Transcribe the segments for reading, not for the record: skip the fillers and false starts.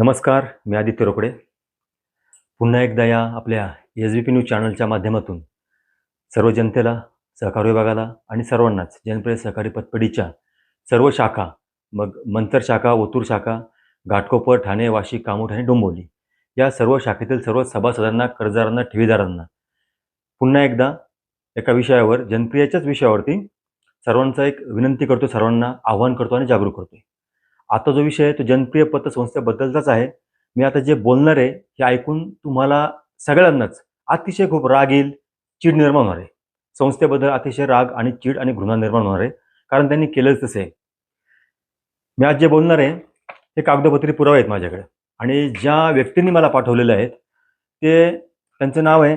नमस्कार, मी आदित्य रोकडे. पुन्हा एकदा या आपल्या SBP न्यूज चॅनलच्या माध्यमातून सर्व जनतेला, सहकार विभागाला आणि सर्वांनाच जनप्रिय सहकारी पतपेढीच्या सर्व शाखा, मग मंतर शाखा, ओतूर शाखा, घाटकोपर, ठाणे, वाशी, कामोठ आणि डोंबिवली या सर्व शाखेतील सर्व सभासदांना, कर्जदारांना, ठेवीदारांना पुन्हा एकदा एका विषयावर, जनप्रियच्याच विषयावरती सर्वांचा एक विनंती करतो, सर्वांना आवाहन करतो आणि जागरूक करतो. आता जो विषय आहे तो जनप्रिय पतसंस्थेबद्दलचाच आहे. मी आता जे बोलणार आहे हे ऐकून तुम्हाला सगळ्यांनाच अतिशय खूप राग येईल, चीड निर्माण होणार आहे. संस्थेबद्दल अतिशय राग आणि चीड आणि घृणा निर्माण होणार आहे, कारण त्यांनी केलंच तसे आहे. मी आज जे बोलणार आहे ते कागदोपत्री पुरावे आहेत माझ्याकडे, आणि ज्या व्यक्तींनी मला पाठवलेले आहेत त्यांचं नाव आहे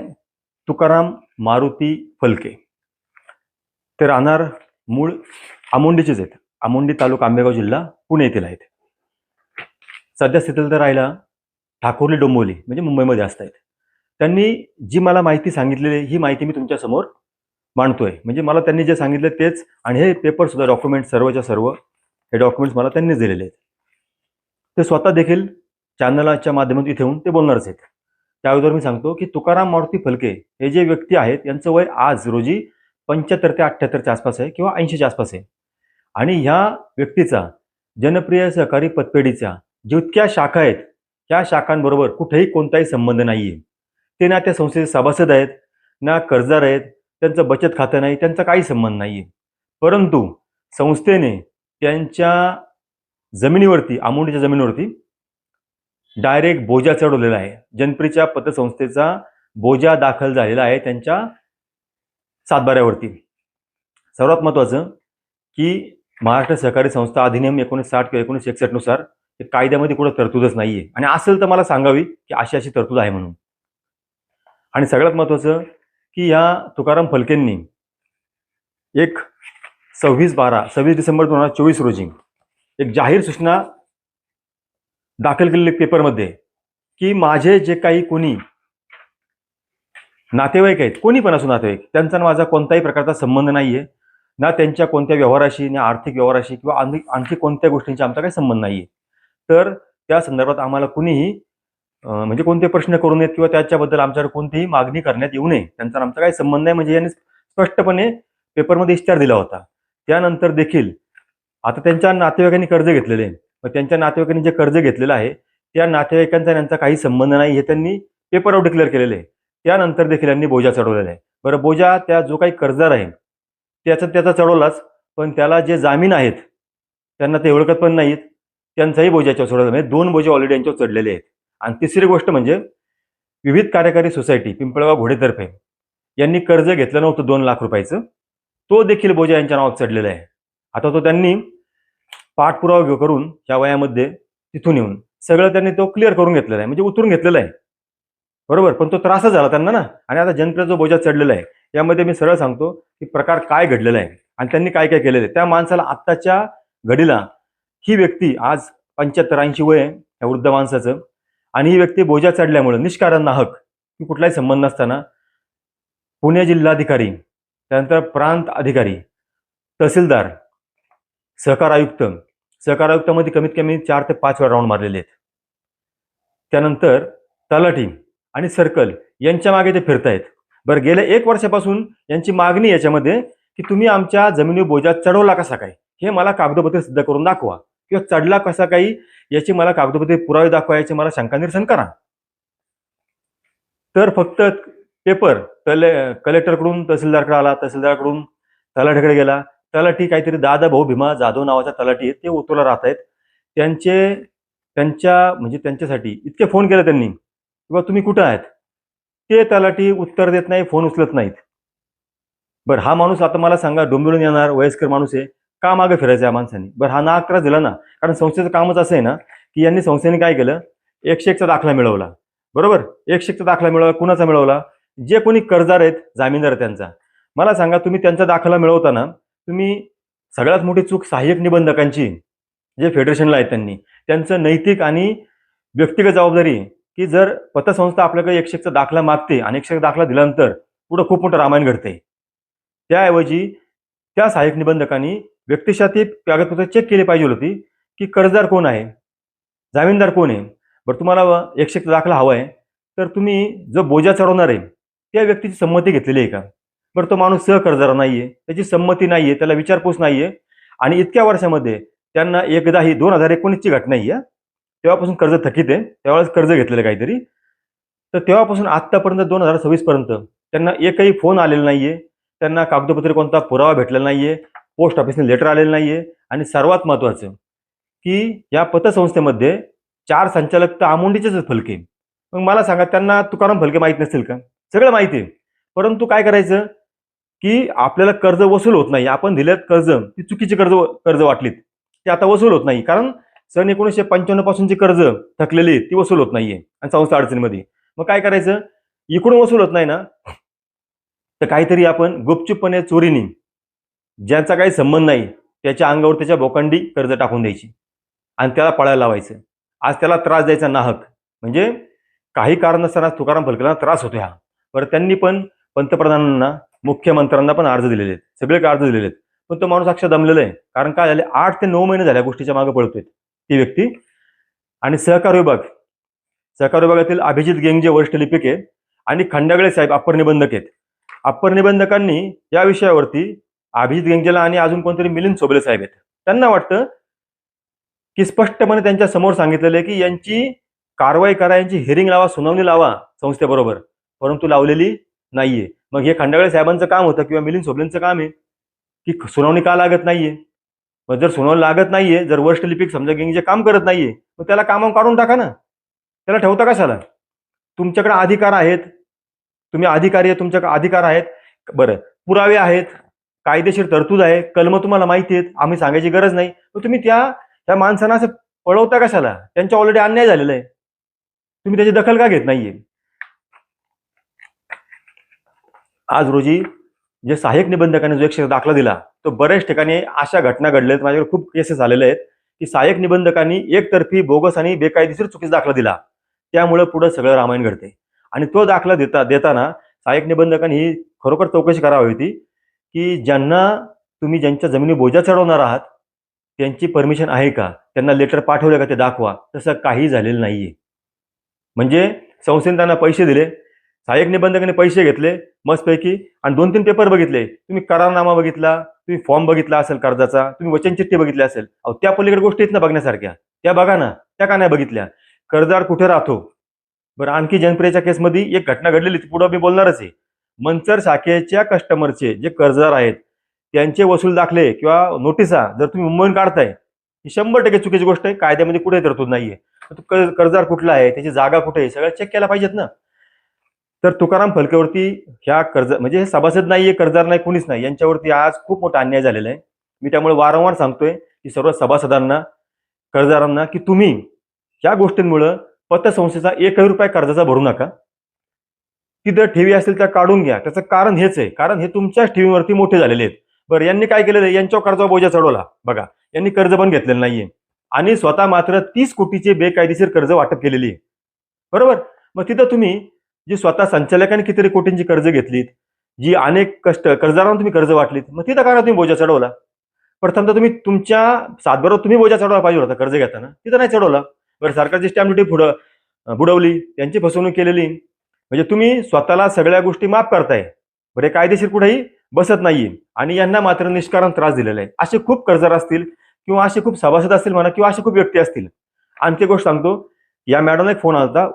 तुकाराम मारुती फलके. ते राहणार मूळ आमोंडीचेच आहेत. आमोंडी तालुका, आंबेगाव जिल्हा, पुणे येथील आहेत. सध्या स्थितीला तर राहिला ठाकुर्ली, डोंबिवली म्हणजे मुंबईमध्ये असत आहेत. त्यांनी जी मला माहिती सांगितलेली ही माहिती मी तुमच्यासमोर मांडतोय. म्हणजे मला त्यांनी जे सांगितलं तेच, आणि हे पेपर सुद्धा, डॉक्युमेंट सर्वच्या सर्व हे डॉक्युमेंट्स मला त्यांनीच दिलेले आहेत. ते स्वतः देखील चॅनलच्या माध्यमातून इथे येऊन ते बोलणारच आहेत. त्या अगोदर मी सांगतो की तुकाराम मारुती फलके हे जे व्यक्ती आहेत यांचं वय आज रोजी 75 ते 78च्या आसपास आहे, किंवा 80च्या आसपास आहे. आणि ह्या व्यक्तीचा जनप्रिय सहकारी पतपेढीच्या जितक्या शाखा आहेत त्या शाखांबरोबर कुठेही कोणताही संबंध नाहीये. ते ना त्या संस्थेचे सभासद आहेत, ना कर्जदार आहेत, त्यांचं बचत खातं नाही, त्यांचा काही संबंध नाहीये. परंतु संस्थेने त्यांच्या जमिनीवरती, आमोंडीच्या जमिनीवरती डायरेक्ट बोजा चढवलेला आहे. जनप्रियच्या पतसंस्थेचा बोजा दाखल झालेला आहे त्यांच्या सातबाऱ्यावरती. सर्वात महत्वाचं की महाराष्ट्र सहकारी संस्था अधिनियम 1960 किंवा 1961 नुसार कायद्यामध्ये कुठं तरतूदच नाहीये, आणि असेल तर मला सांगावी की अशी अशी तरतूद आहे म्हणून. आणि सगळ्यात महत्वाचं की या तुकाराम फलकेंनी एक 26 डिसेंबर 2024 रोजी एक जाहीर सूचना दाखल केलेली पेपरमध्ये की माझे जे काही कोणी नातेवाईक आहेत, कोणी पण असो नातेवाईक, त्यांचा माझा कोणताही प्रकारचा संबंध नाहीये, ना त्यांच्या कोणत्या व्यवहाराशी, ना आर्थिक व्यवहाराशी, किंवा आणखी कोणत्या गोष्टींचा आमचा काही संबंध नाहीये. तर त्या संदर्भात आम्हाला कुणीही म्हणजे कोणते प्रश्न करू नयेत, किंवा त्याच्याबद्दल आमच्याकडे कोणतीही मागणी करण्यात येऊ नये. त्यांचा आमचा काही संबंध नाही, म्हणजे यांनी स्पष्टपणे पेपरमध्ये इश्तिहार दिला होता. त्यानंतर देखील आता त्यांच्या नातेवाईकांनी कर्ज घेतलेले आहे. मग त्यांच्या नातेवाईकांनी जे कर्ज घेतलेलं आहे त्या नातेवाईकांचा त्यांचा काही संबंध नाही हे त्यांनी पेपरवर डिक्लेअर केलेले आहे. त्यानंतर देखील यांनी बोजा चढवलेला आहे. बरं, बोजा त्या जो काही कर्जदार आहे त्याचा चढवलाच, पण त्याला जे जामीन आहेत त्यांना ते ओळखत पण नाहीत, त्यांचाही बोजाच्या चढवला. म्हणजे 2 बोजे ऑलरेडी यांच्यावर चढलेले आहेत. आणि तिसरी गोष्ट म्हणजे विविध कार्यकारी सोसायटी पिंपळगाव घोडेतर्फे यांनी कर्ज घेतलं नव्हतं 2 लाख रुपयाचं, तो देखील बोजा यांच्या नावात चढलेला आहे. आता तो त्यांनी पाठपुरावा करून या वयामध्ये तिथून येऊन सगळं त्यांनी तो क्लिअर करून घेतलेला आहे, म्हणजे उतरून घेतलेला आहे, बरोबर. पण तो त्रासच झाला त्यांना ना. आणि आता जनतेचा जो बोजा चढलेला आहे यामध्ये मी सरळ सांगतो की प्रकार काय घडलेला आहे आणि त्यांनी काय काय केलेलं आहे. त्या माणसाला आत्ताच्या घडीला ही व्यक्ती आज 75-80 वय आहे या वृद्ध माणसाचं, आणि ही व्यक्ती बोजा चढल्यामुळे निष्कारण नाहक कुठलाही संबंध नसताना पुणे जिल्हाधिकारी, त्यानंतर प्रांत अधिकारी, तहसीलदार, सहकार आयुक्तामध्ये कमीत कमी 4 ते 5 वेळा राऊंड मारलेले आहेत. त्यानंतर तलाठी आणि सर्कल यांच्या मागे ते फिरतायत. बरं, गेल्या 1 वर्षापासून यांची मागणी याच्यामध्ये की तुम्ही आमच्या जमिनीवर बोजा चढवला कसा काय, हे मला कागदपत्रे सिद्ध करून दाखवा, किंवा चढला कसा काही याची मला कागदपत्रे पुरावे दाखवा, याचे मला शंका निरसन करा. तर फक्त पेपर कलेक्टरकडून तहसीलदारकडे आला, तहसीलदारकडून तलाठीकडे गेला. तलाठी काहीतरी दादा भाऊ भीमा जाधव नावाचा तलाठी ते ओतूरला राहत आहेत. त्यांच्यासाठी इतके फोन केले त्यांनी, किंवा तुम्ही कुठं आहेत, ते तलाठी उत्तर देत नाही, फोन उचलत नाहीत. बरं, हा माणूस आता मला सांगा, डोंबिवलीहून येणार वयस्कर माणूस आहे, का मागे फिरायचं या माणसाने? बरं, हा ना त्रास दिला ना, कारण संस्थेचं कामच असं आहे ना की यांनी संस्थेने काय केलं, 101चा दाखला मिळवला, बरोबर. 101चा दाखला मिळवला. कुणाचा मिळवला? जे कोणी कर्जदार आहेत, जामीनदार त्यांचा. मला सांगा, तुम्ही त्यांचा दाखला मिळवताना तुम्ही सगळ्यात मोठी चूक सहाय्यक निबंधकांची, जे फेडरेशनला आहेत त्यांचं नैतिक आणि व्यक्तिगत जबाबदारी की जर पतसंस्था आपल्याकडे 101चा दाखला मागते आणि 101चा दाखला दिल्यानंतर पुढे खूप मोठं रामायण घडते. त्याऐवजी त्या सहाय्यक निबंधकांनी व्यक्तिशाती कागदपत्र चेक केली पाहिजे होती की कर्जदार कोण आहे, जामीनदार कोण आहे. बरं तुम्हाला 101 दाखला हवा आहे, तर तुम्ही जो बोजा चढवणार आहे त्या व्यक्तीची संमती घेतलेली आहे का? बरं तो माणूस सहकर्जदार नाहीये, त्याची संमती नाहीये, त्याला विचारपूस नाहीये आणि इतक्या वर्षामध्ये त्यांना एकदा ही 2019ची घटना ही तेव्हापासून कर्ज थकीत आहे, त्यावेळेस कर्ज घेतलेलं काहीतरी. तर तेव्हापासून आत्तापर्यंत 2026 पर्यंत त्यांना एकही फोन आलेला नाहीये, त्यांना कागदपत्रे कोणता पुरावा भेटलेला नाहीये, पोस्ट ऑफिसने लेटर आलेलं नाहीये आणि सर्वात महत्वाचं की या पतसंस्थेमध्ये 4 संचालक तर आमुंडीचेच फलके. मग मला सांगा त्यांना तुकाराम फलके माहीत नसतील का? सगळं माहिती आहे. परंतु काय करायचं की आपल्याला कर्ज वसूल होत नाही. आपण दिलेत कर्ज, ती चुकीची कर्ज कर्ज वाटलीत. ते आता वसूल होत नाही. कारण सन 1995 पासूनची कर्ज थकलेली ती वसूल होत नाहीये आणि संस्था अडचणीमध्ये. मग काय करायचं? इकडून वसूल होत नाही ना, तर काहीतरी आपण गुपचूपपणे चोरीने ज्यांचा काही संबंध नाही त्याच्या अंगावर त्याच्या बोकांडी कर्ज टाकून द्यायची आणि त्याला पळायला लावायचं. आज त्याला त्रास द्यायचा नाहक. म्हणजे काही कारण नसताना तुकाराम फलकेला त्रास होतो. बरं त्यांनी पण पंतप्रधानांना, मुख्यमंत्र्यांना पण अर्ज दिलेले आहेत, सगळे अर्ज दिलेले आहेत. पण तो माणूस अक्षर दमलेला आहे. कारण काय झाले, 8 ते 9 महिने झाल्या गोष्टीच्या मागे पळतोय ती व्यक्ती. आणि सहकार विभागातील अभिजित गेंगे वरिष्ठ लिपिक आहेत आणि खंडागळे साहेब अप्पर निबंधक आहेत. अप्पर निबंधकांनी या विषयावरती अभिजित गेंगेला आणि अजून कोणतरी मिलिंद सोबले साहेब आहेत, त्यांना वाटतं की स्पष्टपणे त्यांच्या समोर सांगितलेलं आहे की यांची कारवाई करा, यांची हिअरिंग लावा, सुनावणी लावा संस्थेबरोबर, परंतु लावलेली नाहीये. मग हे खंडागळे साहेबांचं काम होतं किंवा मिलिंद सोबलेंचं काम आहे की सुनावणी का लागत नाहीये. मग जर सुनावणी लागत नाहीये, जर वरिष्ठ लिपिक समजा गेंगे काम करत नाहीये, मग त्याला कामावून काढून टाका ना, त्याला ठेवता कशाला? तुमच्याकडे अधिकार आहेत, तुम्ही अधिकारी आहे, तुमच्याकडे अधिकार आहेत. बरं, पुरावे आहेत, कायदेशीर तरतूद आहे, कलम तुम्हाला माहिती आहेत, आम्ही सांगायची गरज नाही. मग तुम्ही त्या माणसांना असं पळवता कशाला? त्यांच्या ऑलरेडी अन्याय झालेला आहे, तुम्ही त्याची दखल का घेत नाहीये? आज रोजी जे सहाय्यक निबंधकाने जो 100 दाखला दिला, तो बऱ्याच ठिकाणी अशा घटना घडल्या आहेत, माझ्याकडे खूप केसेस आलेले आहेत की सहाय्यक निबंधकांनी एकतर्फी बोगस आणि बेकायदेशीर चुकीचा दाखला दिला, त्यामुळे पुढे सगळं रामायण घडते. आणि तो दाखला देताना सहाय्यक निबंधकांनी ही खरोखर चौकशी करावी होती की तुम्ही ज्यांच्या जमिनी बोजा चढवणार आहात त्यांची परमिशन आहे का, त्यांना लेटर पाठवलं का ते दाखवा. तसं काही झालेलं नाहीये. म्हणजे संस्थेने त्यांना पैसे दिले, सहाय्यक निबंधकाने पैसे घेतले मस्तपैकी आणि 2-3 पेपर बघितले. तुम्ही करारनामा बघितला, तुम्ही फॉर्म बघितला असेल कर्जाचा, तुम्ही वचन चिठ्ठी बघितली असेल. अहो त्या पलीकडे गोष्टी आहेत ना बघण्यासारख्या, त्या बघा ना, त्या का नाही बघितल्या? कर्जदार कुठे राहतो? बरं, आणखी जनप्रियच्या केसमध्ये एक घटना घडलेली, पुढे मी बोलणारच आहे. मंचर शाखेच्या कस्टमरचे जे कर्जदार आहेत त्यांचे वसूल दाखले किंवा नोटिसा जर तुम्ही मुंबईहून काढताय, ही 100% चुकीची गोष्ट आहे. कायद्यामध्ये कुठे तरतूद नाहीये. कर्जदार कुठला आहे, त्याची जागा कुठे आहे, सगळं चेक केला पाहिजेत ना. तर तुकाराम फलकेवरती ह्या म्हणजे हे सभासद नाहीये, कर्जदार नाही, कुणीच नाही, यांच्यावरती आज खूप मोठा अन्याय झालेला आहे. मी त्यामुळे वारंवार सांगतोय की सर्व सभासदांना, कर्जदारांना की तुम्ही ह्या गोष्टींमुळे पतसंस्थेचा 1 रुपया कर्जाचा भरू नका. ती जर ठेवी असेल तर काढून घ्या. त्याचं कारण हेच आहे, कारण हे तुमच्याच ठेवीवरती मोठे झालेले आहेत. बरं, यांनी काय केलेलं आहे, यांच्यावर कर्जाचा बोजा चढवला बघा. यांनी कर्ज पण घेतलेलं नाहीये आणि स्वतः मात्र 30 कोटीचे बेकायदेशीर कर्ज वाटप केलेली आहे. बरोबर. मग तिथं तुम्ही जी स्वतः संचालकांनी कितीतरी कोटींची कर्ज घेतलीत, जी अनेक कर्जदारांना तुम्ही कर्ज वाटलीत, मग तिथं का तुम्ही बोजा चढवला? प्रथम तर तुम्ही तुमच्या सातबारावर तुम्ही बोजा चढवला पाहिजे होता कर्ज घेताना, तिथं नाही चढवला. बरं, सरकारची स्टॅम्प ड्युटी बुडवली, त्यांची फसवणूक केलेली. म्हणजे तुम्ही स्वतःला सगळ्या गोष्टी माफ करताय. बरे, कायदेशीर कुठेही बसत नाहीये आणि यांना मात्र निष्कारण त्रास दिलेला आहे. असे खूप कर्जदार असतील किंवा असे खूप सभासद असतील म्हणा किंवा असे खूप व्यक्ती असतील. आणखी गोष्ट सांगतो, या मॅडमला एक फोन आला होता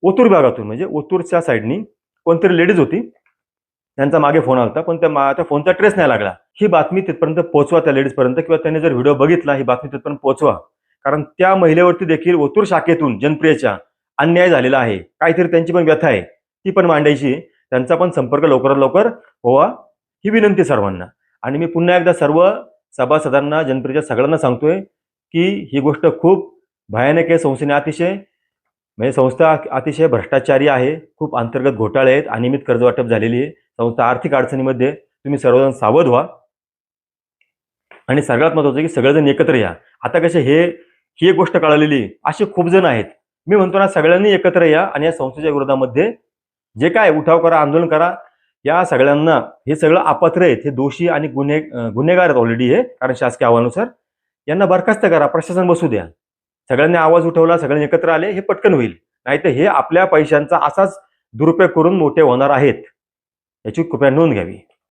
ओतूर विभागातून, म्हणजे ओतूरच्या साईडनी कोणतरी लेडीज होती, त्यांचा मागे फोन आला, पण त्या फोनचा ट्रेस नाही लागला. ही बातमी तिथपर्यंत पोहोचवा त्या लेडीजपर्यंत, किंवा त्यांनी जर व्हिडिओ बघितला ही बातमी तिथपर्यंत पोहोचवा. कारण त्या महिलेवरती देखील ओतूर शाखेतून जनप्रियच्या अन्याय झालेला आहे. काहीतरी त्यांची पण व्यथा आहे, ती पण मांडायची. त्यांचा पण संपर्क लवकरात लवकर व्हावा ही विनंती सर्वांना. आणि मी पुन्हा एकदा सर्व सभासदांना, जनप्रियच्या सगळ्यांना सांगतोय की ही गोष्ट खूप भयानक आहे. संस्था अतिशय भ्रष्टाचारी आहे, खूप अंतर्गत घोटाळे आहेत, अनियमित कर्ज वाटप झालेली आहे. संस्था आर्थिक अडचणीमध्ये, तुम्ही सर्वजण सावध व्हा आणि सगळ्यात महत्त्वाचं की सगळेजण एकत्र या. आता कसे ही एक गोष्ट कळलेली, असे खूप जण आहेत. मी म्हणतो ना, सगळ्यांनी एकत्र या आणि या संस्थेच्या विरोधामध्ये जे काय उठाव करा, आंदोलन करा. या सगळ्यांना, हे सगळं अपात्र आहेत, हे दोषी आणि गुन्हेगार आहेत ऑलरेडी हे, कारण शासकीय अहवालानुसार यांना बरखास्त करा, प्रशासन बसू द्या. सगळ्यांनी आवाज उठवला, सगळ्यांनी एकत्र आले, हे पटकन होईल. नाहीतर हे आपल्या पैशांचा असाच दुरुपयोग करून मोठे होणार आहेत, याची कृपया नोंद घ्यावी.